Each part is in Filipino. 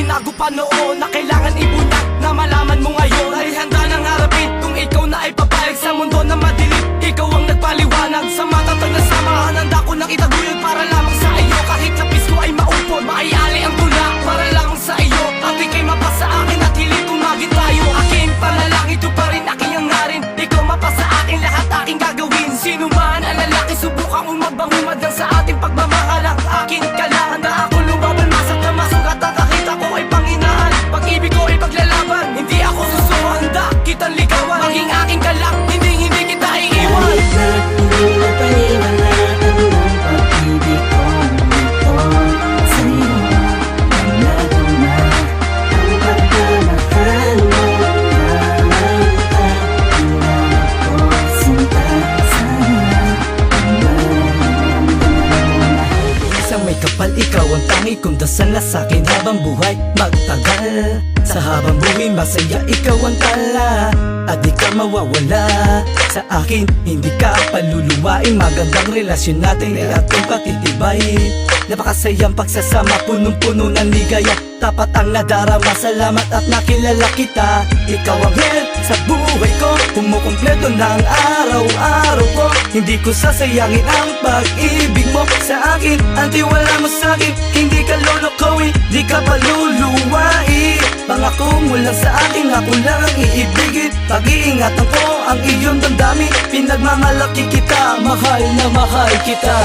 tinago pa noon na kailangan ibunyag na malaman mo ngayon. Ay handa nang harapin kung ikaw na ay papayag sa mundo na madilim. Ikaw ang nagpaliwanag sa matatag na samahan. Handa ko nang itaguyod para lamang sa iyo. Kahit lapis ko ay maupod, maiali ang tula para lamang sa iyo. At ika'y mapasa akin at hiling tumagin tayo. Akin pala lang, ito pa rin aking hangarin. Ikaw mapasa akin, lahat aking gagawin. Sino man ang lalaki, subukang umagbangumad lang sa ating pagmamahal. Ang akin ka lang, handa ako lumaban. Masak na masugat ang kakita ko ay Panginoon. Pag-ibig ko ay paglalaban, hindi ako susuko. Handa kitang ligawan, maging aking ka lang, hindi kita iiwan. Hindi na paliwanagan ng pag-ibig ko nandito sa'yo. Pangato na ang pagmamahal mo. Lamang at pinag ko sinta sana. Isang may kapal, ikaw ang tangi kong dasal na sa'kin habang buhay magtagal. Sa habang buhay masaya, ikaw ang tala at di ka mawawala sa akin. Hindi ka paluluwain, magandang relasyon natin ay ating patitibayin. Napakasayang pagsasama, punong-puno ng ligaya. Tapat ang nadarama, salamat at nakilala kita. Ikaw ang head sa buhay ko, kumukumpleto ng araw-araw ko. Hindi ko sasayangin ang pag-ibig mo sa akin. Ang tiwala mo sa akin, hindi ka lolokawin, di ka paluluwain. Pangako mo lang sa akin, ako lang ang iibigin. Pag-iingatan ko ang iyong damdamin, pinagmamalaki kita, mahal na mahal kita.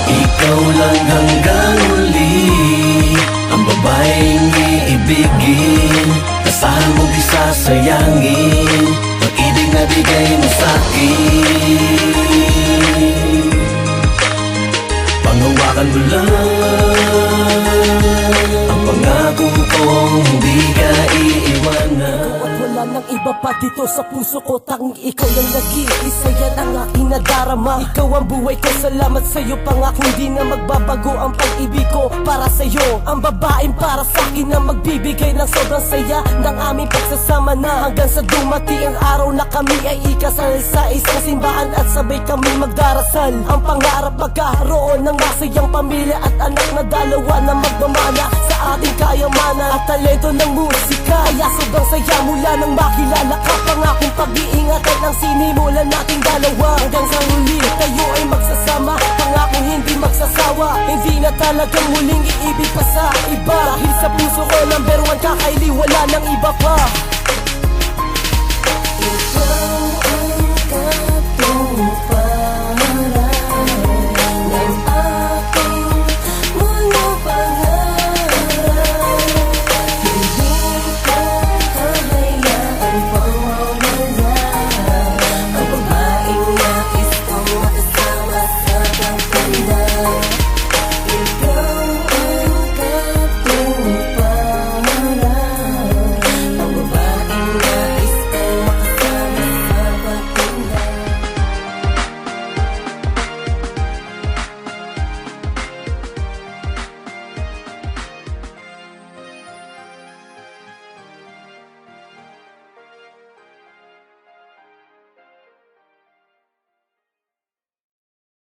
Ikaw lang hanggang huli, ang babaeng iibigin. Asahan mo di sasayangin, pag-ibig na bigay mo sa'kin. Panghawakan mo lang ang pangako kong hindi ka iiwanan. At wala nang iba pa dito sa puso ko, tanging ikaw lang nag-iisa, yan ang aking nadarama. Ikaw ang buhay ko, salamat sa'yo, pangako hindi na magbabago ang pag-ibig ko para sa'yo. Ang babaeng para sa'kin na magbibigay ng sobrang saya ng aming pagsasama na hanggang sa dumati ang araw na kami ay ikasal sa isang simbahan at sabay kami magdarasal. Ang pangarap magkaroon ng masayang pamilya at anak na dalawa na magmamana sa ating kayamanan at talento ng musika. Kaya sobrang saya mula nang makilala ka, pangakong pag-iingatan ang sinimulan nating dalawa. Hanggang sa huli tayo ay magsasama, pangakong hindi magsasawa. Hindi na talagang muling iibig pa sa iba, dahil sa puso ko number one ka, Kylie, wala nang iba pa. Ikaw ang katupa